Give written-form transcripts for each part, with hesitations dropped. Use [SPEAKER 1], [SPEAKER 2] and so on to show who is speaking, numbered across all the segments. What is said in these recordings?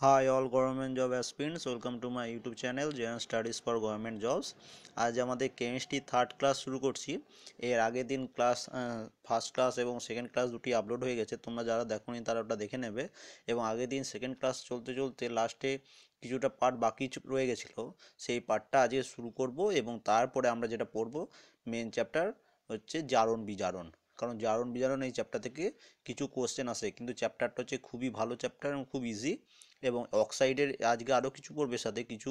[SPEAKER 1] Hi all government job aspirants, welcome to my YouTube channel JN Studies for Government Jobs। আজ আমাদের chemistry third class শুরু করছি। এর আগের দিন ফার্স্ট ক্লাস এবং সেকেন্ড ক্লাস দুটি আপলোড হয়ে গেছে, তোমরা যারা দেখোনি তারা ওটা দেখে নেবে। এবং আগের দিন সেকেন্ড ক্লাস চলতে চলতে লাস্টে কিছুটা পার্ট বাকি রয়ে গেছিলো, সেই পার্টটা আজকে শুরু করব। এবং তারপরে আমরা যেটা পড়বো মেন চ্যাপ্টার হচ্ছে জারণ বিজারণ। কারণ জারণ বিজারণ এই চ্যাপ্টার থেকে কিছু কোশ্চেন আসে, কিন্তু চ্যাপ্টারটা হচ্ছে খুবই ভালো চ্যাপ্টার এবং খুব ইজি। এবং অক্সাইডের আজকে আরও কিছু পড়বে, সাথে কিছু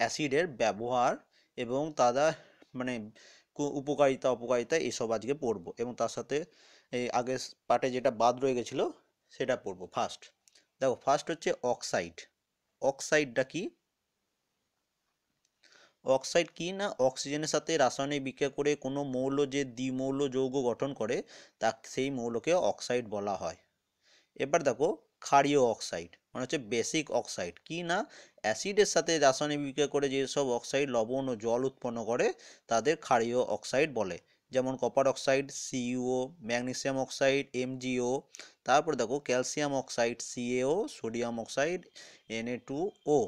[SPEAKER 1] অ্যাসিডের ব্যবহার এবং তারা মানে উপকারিতা অপকারিতা এসব আজকে পড়বো। এবং তার সাথে এই আগের পার্টে যেটা বাদ রয়ে গেছিলো সেটা পড়বো। ফার্স্ট দেখো, ফার্স্ট হচ্ছে অক্সাইড। অক্সাইডটা কি? অক্সাইড কি না, অক্সিজেনের সাথে রাসায়নিক বিক্রিয়া করে কোনো মৌল যে দ্বিমৌল যৌগ গঠন করে তা সেই মৌলকে অক্সাইড বলা হয়। এবার দেখো, ক্ষারীয় অক্সাইড মানে হচ্ছে বেসিক অক্সাইড কি না, অ্যাসিডের সাথে রাসায়নিক বিক্রিয়া করে যেসব অক্সাইড লবণ ও জল উৎপন্ন করে তাদের ক্ষারীয় অক্সাইড বলে। যেমন copper oxide CEO, magnesium oxide MgO, তারপর দেখো calcium oxide CaO, sodium oxide Na2O।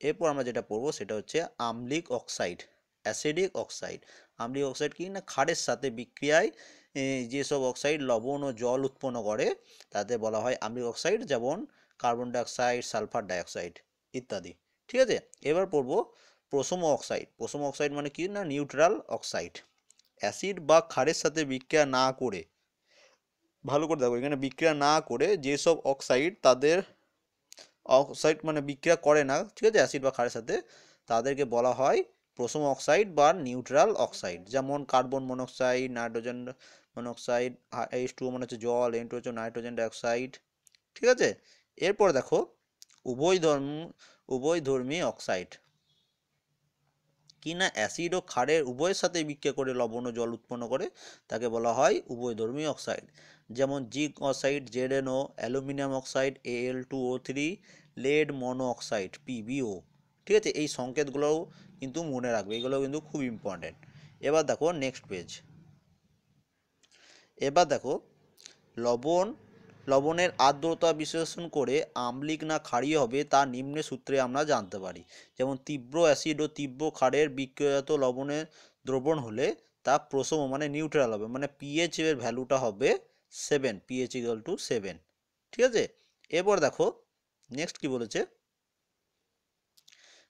[SPEAKER 1] এরপর আমরা যেটা পড়বো সেটা হচ্ছে আম্লিক অক্সাইড, অ্যাসিডিক অক্সাইড। আম্লিক অক্সাইড কি না, ক্ষারের সাথে বিক্রিয়ায় যেসব অক্সাইড লবণ ও জল উৎপন্ন করে তাদের বলা হয় আম্লিক অক্সাইড, যেমন কার্বন ডাইঅক্সাইড, সালফার ডাইঅক্সাইড ইত্যাদি। ঠিক আছে, এবার পড়বো প্রশম অক্সাইড। প্রশম অক্সাইড মানে কি না, নিউট্রাল অক্সাইড। অ্যাসিড বা ক্ষারের সাথে বিক্রিয়া না করে, ভালো করে দেখো এখানে বিক্রিয়া না করে যেসব অক্সাইড তাদের অক্সাইড মানে বিক্রিয়া করে না, ঠিক আছে, অ্যাসিড বা ক্ষারের সাথে, তাদেরকে বলা হয় প্রশম অক্সাইড বা নিউট্রাল অক্সাইড। যেমন carbon monoxide, nitrogen monoxide, H2O মানে হচ্ছে জল, N2 হচ্ছে নাইট্রোজেন ডাইঅক্সাইড। ঠিক আছে, এরপর দেখো উভয়ধর্মী অক্সাইড কি না, অ্যাসিড ও ক্ষারের উভয়ের সাথে বিক্রিয়া করে লবণ ও জল উৎপন্ন করে তাকে বলা হয় উভয়ধর্মী অক্সাইড। যেমন zinc oxide ZnO, aluminium oxide Al2O3, lead mono oxide PbO। ঠিক আছে, এই সংকেতগুলোও কিন্তু মনে রাখবে, এগুলো কিন্তু খুব ইম্পর্টেন্ট। এবার দেখো নেক্সট পেজ। এবার দেখো লবণ লবণের আর্দ্রতা বিশ্লেষণ করে আম্লিক না ক্ষারীয় হবে তা নিম্ন সূত্রে আমরা জানতে পারি। যেমন তীব্র অ্যাসিড ও তীব্র ক্ষারের বিক্রিয়াজাত লবণের দ্রবণ হলে তা প্রশম মানে নিউট্রাল হবে, মানে পিএইচ এর ভ্যালুটা হবে 7, পিএইচ ইকুয়াল টু 7। ঠিক আছে, এরপর দেখো নেক্সট কি বলেছে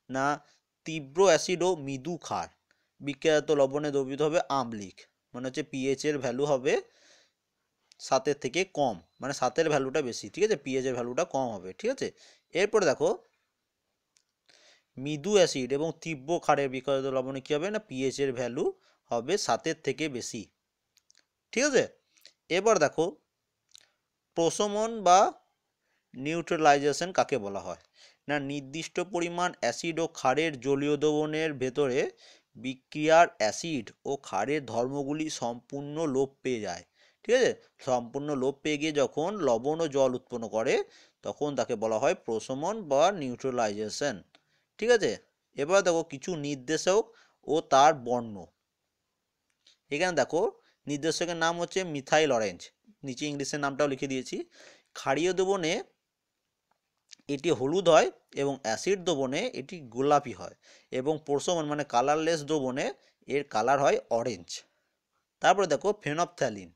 [SPEAKER 1] না, তীব্র অ্যাসিড ও মৃদু ক্ষার বিক্রিয়াজাত লবণে দ্রবীভূত হবে আম্লিক, মানে হচ্ছে পিএইচ এর ভ্যালু হবে 7-এর থেকে কম, মানে 7-এর ভ্যালুটা বেশি। ঠিক আছে, পিএইচ এর ভ্যালুটা কম হবে। ঠিক আছে, এরপরে দেখো মৃদু অ্যাসিড এবং তীব্র ক্ষারের বিক্রিয়াজাত লবণে কী হবে না, পিএইচ এর ভ্যালু হবে 7-এর থেকে বেশি। ঠিক আছে, এবার দেখো প্রশমন বা নিউট্রালাইজেশন কাকে বলা হয় না, নির্দিষ্ট পরিমাণ অ্যাসিড ও ক্ষারের জলীয় দ্রবণের ভেতরে বিক্রিয়ার অ্যাসিড ও ক্ষারের ধর্মগুলি সম্পূর্ণ লোপ পেয়ে যায়। ঠিক আছে, সম্পূর্ণ লোপ পেয়ে গিয়ে যখন লবণ ও জল উৎপন্ন করে তখন তাকে বলা হয় প্রশমন বা নিউট্রালাইজেশন। ঠিক আছে, এবার দেখো কিছু নির্দেশক ও তার বর্ণ। এখানে দেখো নির্দেশকের নাম হচ্ছে মিথাইল অরেঞ্জ, নিচে ইংলিশের নামটাও লিখে দিয়েছি। ক্ষারীয় দ্রবণে এটি হলুদ হয় এবং অ্যাসিড দ্রবণে এটি গোলাপি হয়, এবং প্রশমন মানে কালারলেস দ্রবণে এর কালার হয় অরেঞ্জ। তারপরে দেখো ফেনপথ্যালিন,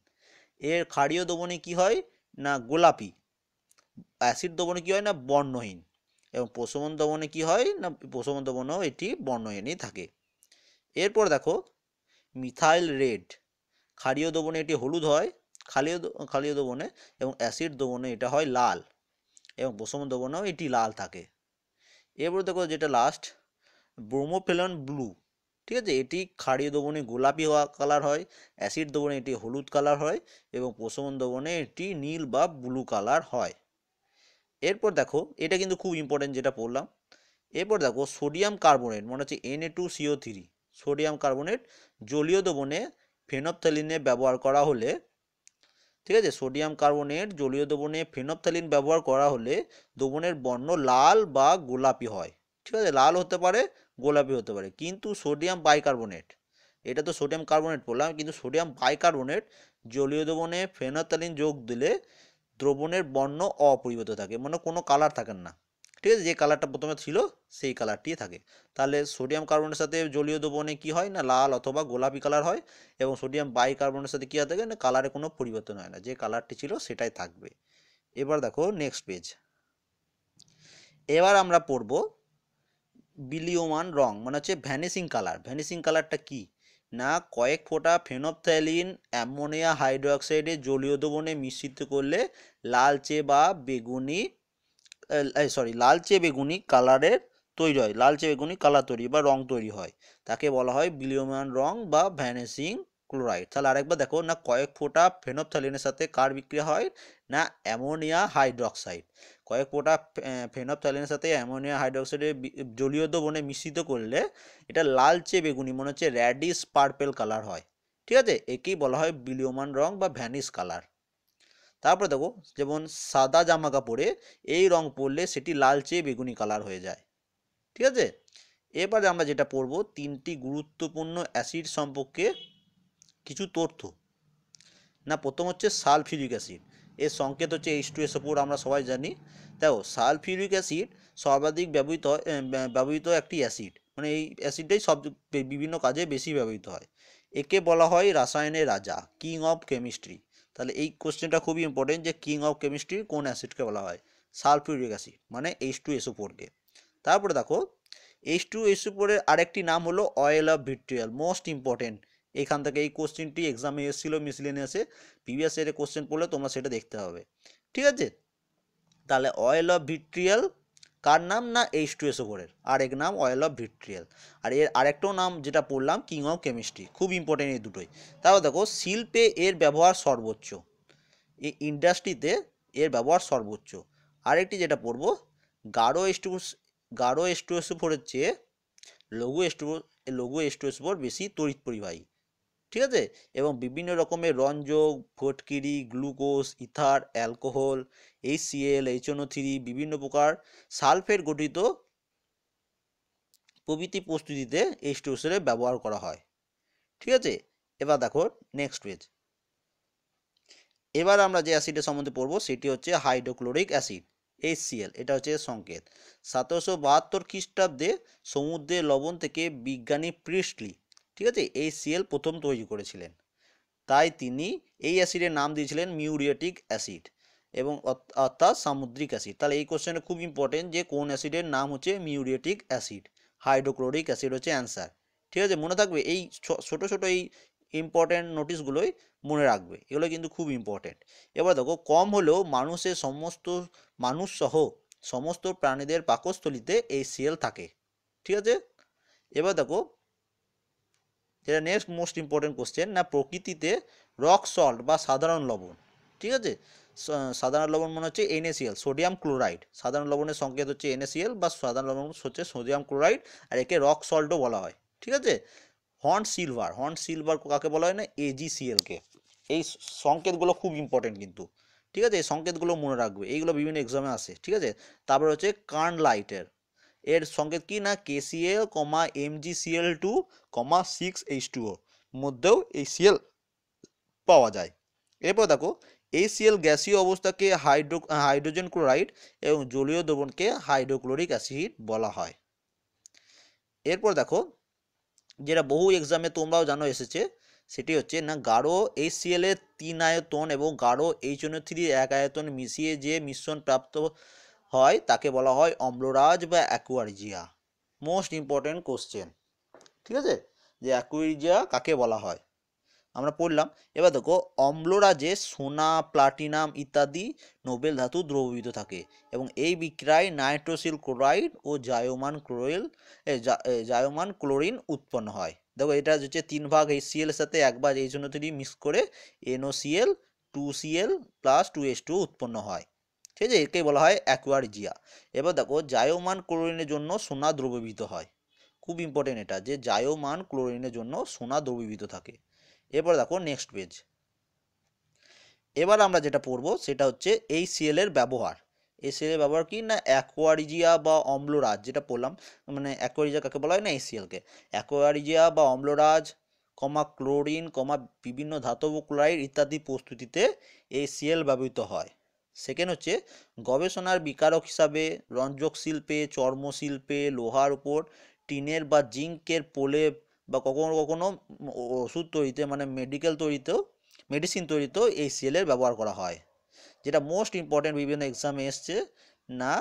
[SPEAKER 1] এর ক্ষারীয় দ্রবণে কি হয় না গোলাপি, অ্যাসিড দ্রবণে কি হয় না বর্ণহীন, এবং প্রশমন দ্রবণে কি হয় না প্রশমন দ্রবণেও এটি বর্ণহীনই থাকে। এরপর দেখো মিথাইল রেড, ক্ষারীয় দ্রবণে এটি হলুদ হয় ক্ষারীয় দ্রবণে, এবং অ্যাসিড দ্রবণে এটা হয় লাল, এবং প্রশমন দ্রবণেও এটি লাল থাকে। এরপর দেখো যেটা লাস্ট ব্রোমোফিলন ব্লু। ঠিক আছে, এটি ক্ষারীয় দ্রবণে গোলাপি কালার হয়, অ্যাসিড দ্রবণে এটি হলুদ কালার হয়, এবং প্রশমন দ্রবণে এটি নীল বা ব্লু কালার হয়। এরপর দেখো এটা কিন্তু খুব ইম্পর্টেন্ট যেটা পড়লাম। এরপর দেখো সোডিয়াম কার্বনেট মানে হচ্ছে Na2CO3, সোডিয়াম কার্বনেট জলীয় দ্রবণে ফেনপথ্যালিনে ব্যবহার করা হলে, ঠিক আছে, সোডিয়াম কার্বনেট জলীয় দ্রবণে ফেনপথ্যালিন ব্যবহার করা হলে দ্রবণের বর্ণ লাল বা গোলাপি হয়। ঠিক আছে, লাল হতে পারে গোলাপি হতে পারে। কিন্তু সোডিয়াম বাইকার্বনেট, এটা তো সোডিয়াম কার্বনেট বললাম, কিন্তু সোডিয়াম বাইকার্বনেট জলীয় দ্রবণে ফেনপথ্যালিন যোগ দিলে দ্রবণের বর্ণ অপরিবর্তিত থাকে, মানে কোনো কালার থাকে না, ঠিক আছে, যে কালারটা প্রথমে ছিল সেই কালারটি থাকে। তাহলে সোডিয়াম কার্বনের সাথে জলীয় দ্রবণে কি হয় না লাল অথবা গোলাপি কালার হয়, এবং সোডিয়াম বাইকার্বনের সাথে কি হয় থাকে না কালারে কোনো পরিবর্তন হয় না, যে কালারটি ছিল সেটাই থাকবে। এবার দেখো নেক্সট পেজ। এবার আমরা পড়ব বিলীয়মান রং, মানে হচ্ছে ভ্যানিসিং কালার। ভ্যানিসিং কালারটা কি না কয়েক ফোঁটা ফেনফথ্যালিন অ্যামোনিয়া হাইড্রোক্সাইডের জলীয় দ্রবণে মিশ্রিত করলে লালচে বা বেগুনি লালচে বেগুনি কালারের তৈরি হয়, লালচে বেগুনি কালার তৈরি বা রং তৈরি হয়, তাকে বলা হয় বিলীয়মান রং বা ভ্যানিসিং ক্লোরাইড। তাহলে আরেকবার দেখো না কয়েক ফোঁটা ফেনফথ্যালিনের সাথে কার বিক্রিয়া হয় না অ্যামোনিয়া হাইড্রোক্সাইড। কয়েক ফোঁটা ফেনফথ্যালিনের সাথে অ্যামোনিয়া হাইড্রোক্সাইডের জলীয় দ্রবণে মিশ্রিত করলে এটা লালচে বেগুনি মনে হচ্ছে র্যাডিশ পার্পেল কালার হয়। ঠিক আছে, একেই বলা হয় বিলীয়মান রং বা ভ্যানিশ কালার। তারপরে দেখো যেমন সাদা জামা কাপড়ে এই রং পরলে সেটি লালচে বেগুনি কালার হয়ে যায়। ঠিক আছে, এবারে আমরা যেটা পড়ব তিনটি গুরুত্বপূর্ণ অ্যাসিড সম্পর্কে কিছু তথ্য। না প্রথম হচ্ছে সালফিউরিক অ্যাসিড, এর সংকেত হচ্ছে H2SO4, আমরা সবাই জানি। দেখো সালফিউরিক অ্যাসিড সর্বাধিক ব্যবহৃত একটি অ্যাসিড, মানে এই অ্যাসিডটাই বিভিন্ন কাজে বেশি ব্যবহৃত হয়। একে বলা হয় রাসায়নের রাজা, কিং অফ কেমিস্ট্রি। তাহলে এই কোশ্চেনটা খুবই ইম্পর্টেন্ট যে কিং অফ কেমিস্ট্রি কোন অ্যাসিডকে বলা হয়, সালফিউরিক অ্যাসিড মানে H2SO4 কে। তারপরে দেখো H2SO4 এর আরেকটি নাম হলো oil of vitriol, most important. এখান থেকে এই কোশ্চেনটি এক্সামে এসেছিল মিসলেনিয়াসে, প্রিভিয়াস ইয়ারে কোশ্চেন পড়লে তোমরা সেটা দেখতে হবে। ঠিক আছে, তাহলে অয়েল অফ ভিট্রিয়াল কার নাম না H2SO4 এর আরেক নাম অয়েল অফ ভিট্রিয়াল। আর এর আরেকটাও নাম যেটা পড়লাম কিং অফ কেমিস্ট্রি, খুব ইম্পর্টেন্ট এই দুটোই। তারপর দেখো শিল্পে এর ব্যবহার সর্বোচ্চ, এই ইন্ডাস্ট্রিতে এর ব্যবহার সর্বোচ্চ। আরেকটি যেটা পড়বো গাঢ় H2SO4 এর চেয়ে লঘু H2SO4 বেশি তড়িৎ পরিবাহী। ঠিক আছে, এবং বিভিন্ন রকমের রঞ্জক ফটকিরি glucose ether alcohol HCl HNO3 বিভিন্ন প্রকার সালফেট গঠিত প্রভৃতি প্রস্তুতিতে H2SO4 ব্যবহার করা হয়। ঠিক আছে, এবার দেখো নেক্সট পেজ। এবার আমরা যে অ্যাসিডের সম্বন্ধে পড়বো সেটি হচ্ছে হাইড্রোক্লোরিক অ্যাসিড HCl, এটা হচ্ছে সংকেত। 1772 খ্রিস্টাব্দে সমুদ্রের লবণ থেকে বিজ্ঞানী প্রিস্টলি, ঠিক আছে, HCl প্রথম তৈরি করেছিলেন। তাই তিনি এই অ্যাসিডের নাম দিয়েছিলেন মিউরিয়েটিক অ্যাসিড, এবং অর্থাৎ সামুদ্রিক অ্যাসিড। তাহলে এই কোশ্চেনটা খুব ইম্পর্টেন্ট যে কোন অ্যাসিডের নাম হচ্ছে মিউরিয়েটিক অ্যাসিড, হাইড্রোক্লোরিক অ্যাসিড হচ্ছে অ্যান্সার। ঠিক আছে, মনে থাকবে এই ছোট ছোট এই ইম্পর্টেন্ট নোটিশগুলোই মনে রাখবে, এগুলো কিন্তু খুব ইম্পর্টেন্ট। এবার দেখো কম হলেও মানুষ সহ সমস্ত প্রাণীদের পাকস্থলিতে HCl থাকে। ঠিক আছে, এবার দেখো যেটা নেক্সট মোস্ট ইম্পর্টেন্ট কোশ্চেন না প্রকৃতিতে রক সল্ট বা সাধারণ লবণ, ঠিক আছে, সাধারণ লবণ মনে হচ্ছে NaCl সোডিয়াম ক্লোরাইড, সাধারণ লবণের সংকেত হচ্ছে NaCl বা সাধারণ লবণ হচ্ছে সোডিয়াম ক্লোরাইড, আর একে রক সল্টও বলা হয়। ঠিক আছে, হর্ন সিলভার কাকে বলা হয় না AgCl কে। এই সংকেতগুলো খুব ইম্পর্টেন্ট কিন্তু। ঠিক আছে, এই সংকেতগুলো মনে রাখবে, এইগুলো বিভিন্ন এক্সামে আসে। ঠিক আছে, তারপর হচ্ছে কার্ন লাইটের এর সংকেত কি না KCl, MgCl2, 6H2O মধ্যেও HCl পাওয়া যায়। এরপর দেখো HCl গ্যাসীয় অবস্থাকে হাইড্রোজেন ক্লোরাইড এবং জলীয় দ্রবণকে হাইড্রোক্লোরিক অ্যাসিড বলা হয়। এরপর দেখো যেটা বহু এক্সামে তোমরাও জানো এসেছে, সেটি হচ্ছে না গাঢ় HCl এর 3 আয়তন এবং গাঢ় HNO3 1 আয়তন মিশিয়ে যে মিশ্রণ প্রাপ্ত হয় তাকে বলা হয় অম্লরাজ বা অ্যাকুয়ারিজিয়া। Most important question. ঠিক আছে, যে অ্যাকুয়ারিজিয়া কাকে বলা হয় আমরা পড়লাম। এবার দেখো অম্লরাজে সোনা প্লাটিনাম ইত্যাদি নোবেল ধাতু দ্রবীভূত থাকে, এবং এই বিক্রিয়ায় নাইট্রোসিল ক্লোরাইড ও জায়মান ক্লোরিন উৎপন্ন হয়। দেখো এটা হচ্ছে 3 ভাগ HCl এর সাথে 1 ভাগ HNO3 মিক্স করে NOCl 2Cl + 2H2 উৎপন্ন হয়। ঠিক আছে, একে বলা হয় অ্যাকুয়ারিজিয়া। এবার দেখো জায়মান ক্লোরিনের জন্য সোনা দ্রবীভূত হয়, খুব ইম্পর্টেন্ট এটা যে জায়মান ক্লোরিনের জন্য সোনা দ্রবীভূত থাকে। এবার দেখো নেক্সট পেজ। এবার আমরা যেটা পড়বো সেটা হচ্ছে HCl এর ব্যবহার। HCl এর ব্যবহার কি না অ্যাকুয়ারিজিয়া বা অম্লরাজ যেটা পড়লাম, মানে অ্যাকুয়ারিজিয়া কাকে বলা হয় না HCl কে। অ্যাকুয়ারিজিয়া বা অম্লরাজ ক্লোরিন বিভিন্ন ধাতব ক্লোরাইড ইত্যাদি প্রস্তুতিতে HCl ব্যবহৃত হয়। সেকেন্ড হচ্ছে গবেষণার বিকারক হিসাবে রঞ্জক শিল্পে, চর্মশিল্পে, লোহার উপর, টিনের বা জিঙ্কের প্রলেপ বা কখনো কখনো ওষুধ তৈরিতে মানে মেডিসিন তৈরিতেও এই সিএলের ব্যবহার করা হয়। যেটা মোস্ট ইম্পর্টেন্ট বিভিন্ন এক্সামে এসছে না,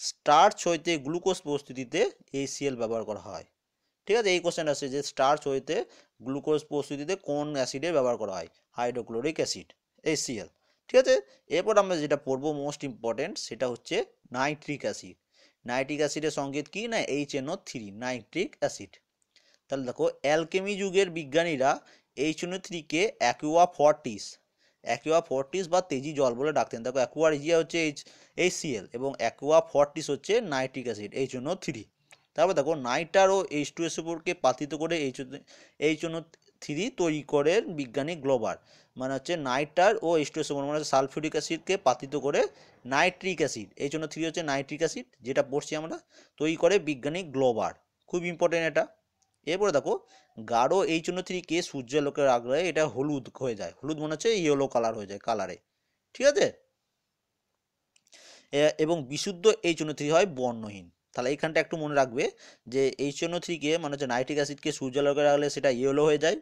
[SPEAKER 1] স্টার্চ হইতে গ্লুকোজ প্রস্তুতিতে এই সিএল ব্যবহার করা হয়। ঠিক আছে, এই কোশ্চেন আসছে যে স্টার্চ হইতে গ্লুকোজ প্রস্তুতিতে কোন অ্যাসিডের ব্যবহার করা হয়? Hydrochloric acid, HCl। ঠিক আছে, এরপর আমরা যেটা পড়বো মোস্ট ইম্পর্টেন্ট সেটা হচ্ছে নাইট্রিক অ্যাসিড। নাইট্রিক অ্যাসিডের সংকেত কি না HNO3, নাইট্রিক অ্যাসিড। তাহলে দেখো অ্যালকেমি যুগের বিজ্ঞানীরা HNO3-কে অ্যাকুয়া ফর্টিস বা তেজি জল বলে ডাকতেন। দেখো অ্যাকুয়া রিজিয়া হচ্ছে HCl এবং অ্যাকুয়া ফর্টিস হচ্ছে নাইট্রিক অ্যাসিড HNO3। তারপর দেখো নাইট্রার ও H2SO4-কে পাতিত করে HNO3 তৈরি করেন বিজ্ঞানী গ্লোবার। মানে হচ্ছে নাইট্রার ও H2SO4 মানে হচ্ছে সালফিউরিক অ্যাসিডকে পাতিত করে নাইট্রিক অ্যাসিড, HNO3 হচ্ছে নাইট্রিক অ্যাসিড যেটা পড়ছি আমরা, তৈরি করে বিজ্ঞানী গ্লোবার। খুব ইম্পর্টেন্ট এটা। এরপরে দেখো গাঢ় HNO3-কে সূর্যালোকের আগ্রহে এটা হলুদ হয়ে যায়, হলুদ মনে হচ্ছে ইয়েলো কালার হয়ে যায় কালারে। ঠিক আছে, এবং বিশুদ্ধ HNO3 হয় বর্ণহীন। তাহলে এইখানটা একটু মনে রাখবে যে HNO3-কে মানে হচ্ছে নাইট্রিক অ্যাসিডকে সূর্যালোকে রাখলে সেটা ইয়েলো হয়ে যায়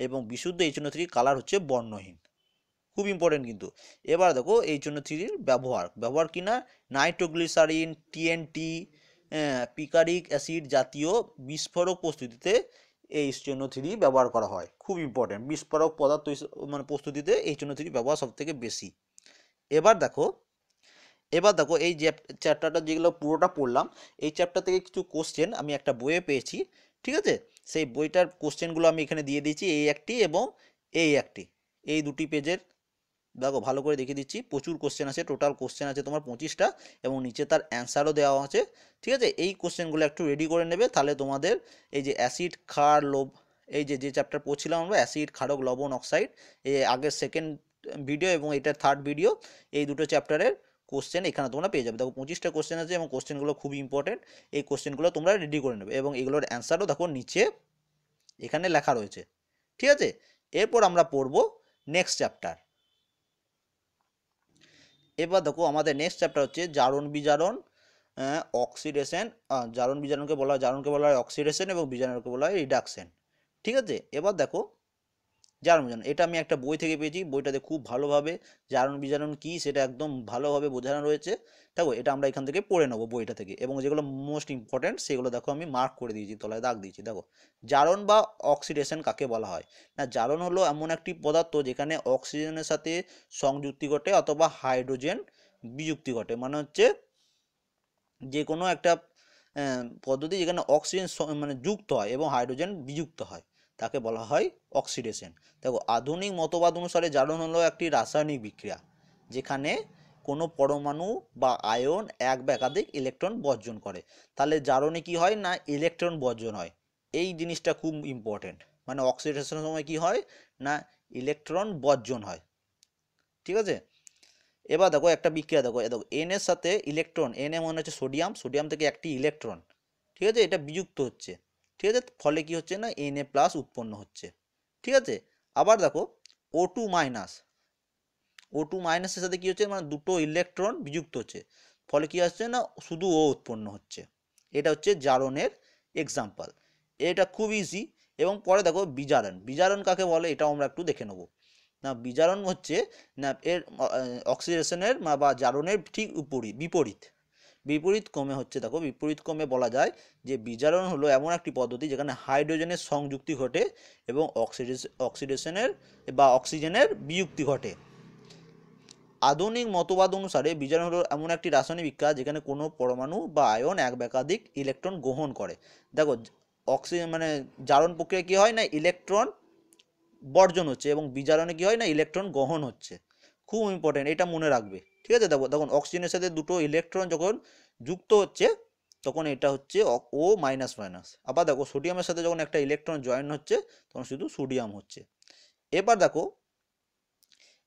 [SPEAKER 1] এবং বিশুদ্ধ HNO3 কালার হচ্ছে বর্ণহীন। খুব ইম্পর্টেন্ট কিন্তু। এবার দেখো HNO3-র ব্যবহার কি না, নাইট্রোগ্লিসারিন, TNT, পিকারিক অ্যাসিড জাতীয় বিস্ফোরক প্রস্তুতিতে HNO3 ব্যবহার করা হয়। খুব ইম্পর্টেন্ট, বিস্ফোরক পদার্থ মানে প্রস্তুতিতে HNO3 ব্যবহার সব থেকে বেশি। এবার দেখো এই যে চ্যাপ্টারটা যেগুলো পুরোটা পড়লাম, এই চ্যাপ্টার থেকে কিছু কোশ্চেন আমি একটা বইয়ে পেয়েছি। ঠিক আছে, সেই বইটার কোশ্চেনগুলো আমি এখানে দিয়ে দিচ্ছি, এই একটি এবং এই একটি, এই দুটি পেজের। দেখো ভালো করে দেখিয়ে দিচ্ছি, প্রচুর কোশ্চেন আছে, টোটাল কোশ্চেন আছে তোমার 25টা এবং নিচে তার অ্যান্সারও দেওয়া আছে। ঠিক আছে, এই কোশ্চেনগুলো একটু রেডি করে নেবে, তাহলে তোমাদের এই যে অ্যাসিড ক্ষার লোভ, এই যে চ্যাপ্টার পড়ছিলাম আমরা অ্যাসিড ক্ষারক লবণ অক্সাইড, এই আগের সেকেন্ড ভিডিও এবং এটার থার্ড ভিডিও, এই দুটো চ্যাপ্টারের কোশ্চেন এখানে তোমরা পেয়ে যাবে। দেখো 25টা কোশ্চেন আছে এবং কোশ্চেনগুলো খুবই ইম্পর্টেন্ট, এই কোশ্চেনগুলো তোমরা রেডি করে নেবে এবং এগুলোর অ্যান্সারও দেখো নিচে এখানে লেখা রয়েছে। ঠিক আছে, এরপর আমরা পড়বো নেক্সট চ্যাপ্টার। এবার দেখো আমাদের নেক্সট চ্যাপ্টার হচ্ছে জারণ বিজারণ, অক্সিডেশন। জারণকে বলা হয় অক্সিডেশন এবং বিজারণকে বলা হয় রিডাকশন। ঠিক আছে, এবার দেখো জারণ বিজারণ, এটা আমি একটা বই থেকে পেয়েছি, বইটাতে খুব ভালোভাবে জারণ বিজারণ কী সেটা একদম ভালোভাবে বোঝানো রয়েছে। দেখো এটা আমরা এখান থেকে পড়ে নেবো বইটা থেকে এবং যেগুলো মোস্ট ইম্পর্টেন্ট সেগুলো দেখো আমি মার্ক করে দিয়েছি, তলায় দাগ দিয়েছি। দেখো জারণ বা অক্সিডেশন কাকে বলা হয় না, জারণ হলো এমন একটি পদার্থ যেখানে অক্সিজেনের সাথে সংযুক্তি ঘটে অথবা হাইড্রোজেন বিযুক্তি ঘটে। মানে হচ্ছে যে কোনো একটা পদ্ধতি যেখানে অক্সিজেন মানে যুক্ত হয় এবং হাইড্রোজেন বিযুক্ত হয় তাকে বলা হয় অক্সিডেশন। দেখো আধুনিক মতবাদ অনুসারে জারণ হলো একটি রাসায়নিক বিক্রিয়া যেখানে কোনো পরমাণু বা আয়ন এক বা একাধিক ইলেকট্রন বর্জন করে। তাহলে জারণে কি হয় না, ইলেকট্রন বর্জন হয়, এই জিনিসটা খুব ইম্পর্টেন্ট। মানে অক্সিডেশনের সময় কি হয় না, ইলেকট্রন বর্জন হয়। ঠিক আছে, এবার দেখো একটা বিক্রিয়া, দেখো এন এর সাথে ইলেকট্রন, এন এ মনে হচ্ছে সোডিয়াম, সোডিয়াম থেকে একটি ইলেকট্রন, ঠিক আছে, এটা বিযুক্ত হচ্ছে। ঠিক আছে, ফলে কি হচ্ছে না Na+ উৎপন্ন হচ্ছে। ঠিক আছে, আবার দেখো O2 মাইনাসের সাথে কি হচ্ছে মানে দুটো ইলেকট্রন বিযুক্ত হচ্ছে, ফলে কি হচ্ছে না শুধু ও উৎপন্ন হচ্ছে। এটা হচ্ছে জারণের এক্সাম্পল, এটা খুব ইজি। এবং পরে দেখো বিজারণ কাকে বলে এটাও আমরা একটু দেখে নেবো। না বিজারণ হচ্ছে না এর অক্সিডেশনের বা জারণের ঠিক বিপরীত বিপরীত ক্রমে হচ্ছে। দেখো বিপরীত ক্রমে বলা যায় যে বিজারণ হলো এমন একটি পদ্ধতি যেখানে হাইড্রোজেনের সংযুক্তি ঘটে এবং অক্সিডেশনের বা অক্সিজেনের বিযুক্তি ঘটে। আধুনিক মতবাদ অনুসারে বিজারণ হলো এমন একটি রাসায়নিক বিক্রিয়া যেখানে কোনো পরমাণু বা আয়ন এক বা একাধিক ইলেকট্রন গ্রহণ করে। দেখো অক্সিজেন মানে জারণ প্রক্রিয়া কি হয় না, ইলেকট্রন বর্জন হচ্ছে এবং বিজারণে কি হয় না, ইলেকট্রন গ্রহণ হচ্ছে। খুব ইম্পর্টেন্ট, এটা মনে রাখবে। ঠিক আছে, দেখো তখন অক্সিজেনের সাথে দুটো ইলেকট্রন যখন যুক্ত হচ্ছে তখন এটা হচ্ছে O-। আবার দেখো সোডিয়ামের সাথে যখন একটা ইলেকট্রন জয়েন হচ্ছে তখন শুধু সোডিয়াম হচ্ছে। এবার দেখো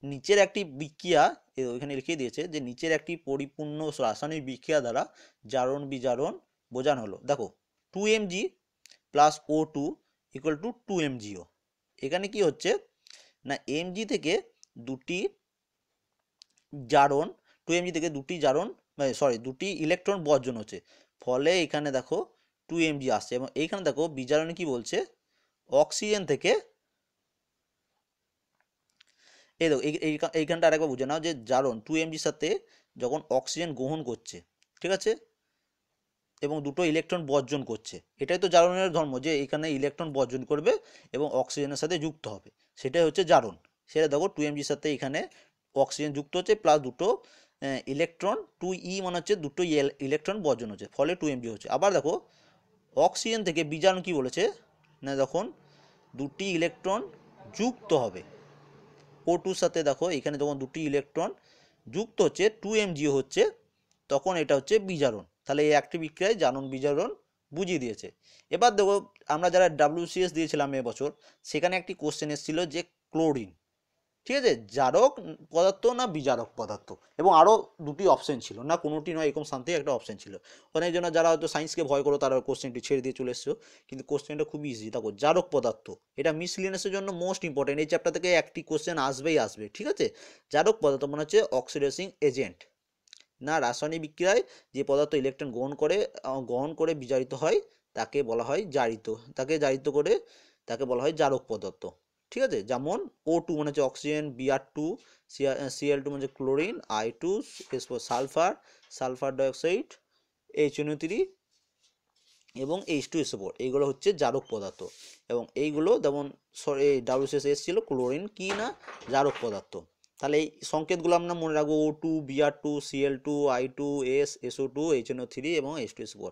[SPEAKER 1] নিচের একটি বিক্রিয়া, ওইখানে লিখে দিয়েছে যে নিচের একটি পরিপূর্ণ রাসায়নিক বিক্রিয়া দ্বারা জারণ বিজারণ বোঝানো হলো। দেখো 2Mg + O2 = 2MgO। এখানে কি হচ্ছে না Mg থেকে দুটি জারণ 2mg থেকে দুটি জারণ দুটি ইলেকট্রন বর্জন হচ্ছে, ফলে এখানে দেখো 2mg আসছে। এবং এইখানে দেখো বিজারণে কি বলছে, অক্সিজেন থেকে, এই দেখো এইখানটা আরেকবার বুঝে নাও যে জারণ 2mgর সাথে যখন অক্সিজেন গ্রহণ করছে, ঠিক আছে, এবং দুটো ইলেকট্রন বর্জন করছে, এটাই তো জারণের ধর্ম, যে এখানে ইলেকট্রন বর্জন করবে এবং অক্সিজেনের সাথে যুক্ত হবে, সেটাই হচ্ছে জারণ। সেটা দেখো 2mgর সাথে এখানে অক্সিজেন যুক্ত হচ্ছে, প্লাস দুটো ইলেকট্রন 2e মানে হচ্ছে দুটো ইলেকট্রন বর্জন হচ্ছে, ফলে 2mg হচ্ছে। আবার দেখো অক্সিজেন থেকে বিজারণ কি বলেছে না, যখন দুটি ইলেকট্রন যুক্ত হবে O2 সাথে, দেখো এখানে যখন দুটি ইলেকট্রন যুক্ত হচ্ছে 2mg হচ্ছে, তখন এটা হচ্ছে বিজারণ। তাহলে এই একটি বিক্রিয়ায় জারণ বিজারণ বুঝিয়ে দিয়েছে। এবার দেখো আমরা যারা WCS দিয়েছিলাম এবছর, সেখানে একটি কোশ্চেন এসেছিল যে ক্লোরিন, ঠিক আছে, জারক পদার্থ না বিজারক পদার্থ, এবং আরও দুটি অপশন ছিল, না কোনোটি নয়, এরকম শান্তি একটা অপশন ছিল। অনেক জন যারা হয়তো সায়েন্সকে ভয় করো তারা কোশ্চেনটি ছেড়ে দিয়ে চলে এসছো, কিন্তু কোশ্চেনটা খুবই ইজি। দেখো জারক পদার্থ, এটা মিসলিনিয়াসের জন্য মোস্ট ইম্পর্টেন্ট, এই চ্যাপ্টার থেকে একটি কোশ্চেন আসবেই আসবে, ঠিক আছে। জারক পদার্থ মানে হচ্ছে অক্সিডাইজিং এজেন্ট, না রাসায়নিক বিক্রিয়ায় যে পদার্থ ইলেকট্রন গ্রহণ করে বিজারিত হয় তাকে বলা হয় জারিত, তাকে বলা হয় জারক পদার্থ, ঠিক আছে। যেমন O2 মানে হচ্ছে অক্সিজেন, Br2, Cl2 মানে হচ্ছে chlorine, I2 sulphur dioxide, HNO3 এবং H2SO4, এইগুলো হচ্ছে জারক পদার্থ। এবং এইগুলো যেমন WCS এসেছিল ক্লোরিন কি না জারক পদার্থ। তাহলে এই সংকেতগুলো আমরা মনে রাখবো, O2, Br2, Cl2, I2, SO2, HNO3 এবং H2SO4।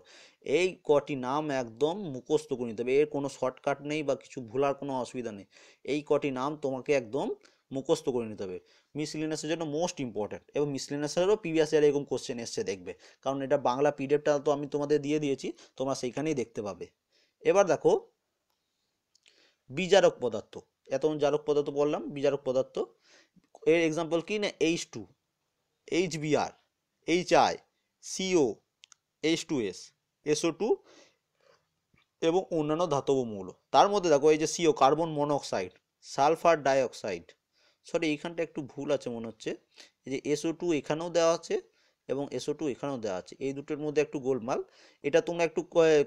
[SPEAKER 1] এই কটি নাম একদম মুখস্থ করে নিতে হবে, এর কোনো শর্টকাট নেই বা কিছু ভুলার কোনো অসুবিধা নেই, এই কটি নাম তোমাকে একদম মুখস্থ করে নিতে হবে। মিসলিনিয়াসের জন্য মোস্ট ইম্পর্ট্যান্ট, এবং মিসলিনিয়াসেরও প্রিভিয়াস ইয়ারে এরকম কোশ্চেন এসছে দেখবে, কারণ এটা বাংলা পিডিএফটা তো আমি তোমাদের দিয়ে দিয়েছি, তোমরা সেইখানেই দেখতে পাবে। এবার দেখো বিজারক পদার্থ, এতক্ষণ জারক পদার্থ বললাম, বিজারক পদার্থ এর এক্সাম্পল কি না, H2, HBr, HI, CO, H2S, SO2 এবং অন্যান্য ধাতব মৌল। তার মধ্যে দেখো এই যে CO carbon monoxide, sulphur dioxide, sorry এইখানটা একটু ভুল আছে মনে হচ্ছে, এই যে SO2 এখানেও দেওয়া আছে এবং SO2 এখানেও দেওয়া আছে, এই দুটোর মধ্যে একটু গোলমাল। এটা তোমরা একটু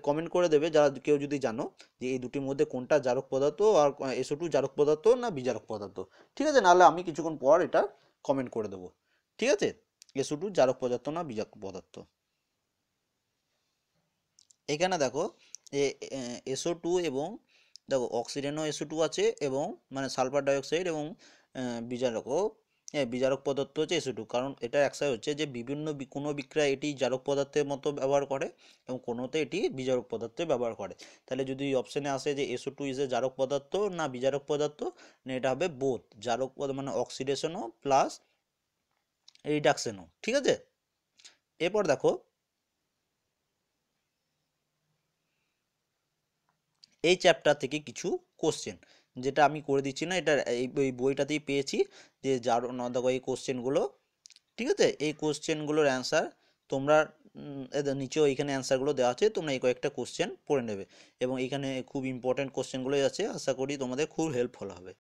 [SPEAKER 1] কমেন্ট করে দেবে যারা কেউ যদি জানো যে এই দুটির মধ্যে কোনটা জারক পদার্থ, আর SO2 জারক পদার্থ না বিজারক পদার্থ, ঠিক আছে, নাহলে আমি কিছুক্ষণ পর এটা কমেন্ট করে দেবো, ঠিক আছে। SO2 জারক পদার্থ না বিজারক পদার্থ। এখানে দেখো SO2 এবং দেখো অক্সিজেনও SO2 আছে, এবং মানে সালফার ডাইঅক্সাইড, এবং বিজারকও বিজারক পদার্থ হচ্ছে SO2, কারণ এটা একসাথে হচ্ছে যে কোনো বিক্রিয়া এটি জারক পদার্থের মতো ব্যবহার করে এবং কোনোতে এটি বিজারক পদার্থে ব্যবহার করে। তাহলে যদি অপশানে আসে যে SO2 ইজ এ জারক পদার্থ না বিজারক পদার্থ, না এটা হবে বোথ, জারক পদার্থ মানে অক্সিডেশনও প্লাস রিডাকশনও, ঠিক আছে। এরপর দেখো এই চ্যাপ্টার থেকে কিছু কোশ্চেন, যেটা আমি করে দিচ্ছি না, এটা এই বইটাতেই পেয়েছি, যে যার দেখো এই কোশ্চেনগুলো, ঠিক আছে, এই কোশ্চেনগুলোর অ্যান্সার তোমরা এদের নিচেও এইখানে অ্যান্সারগুলো দেওয়া আছে, তোমরা এই কয়েকটা কোশ্চেন পড়ে নেবে, এবং এখানে খুব ইম্পর্ট্যান্ট কোশ্চেনগুলোই আছে, আশা করি তোমাদের খুব হেল্পফুল হবে।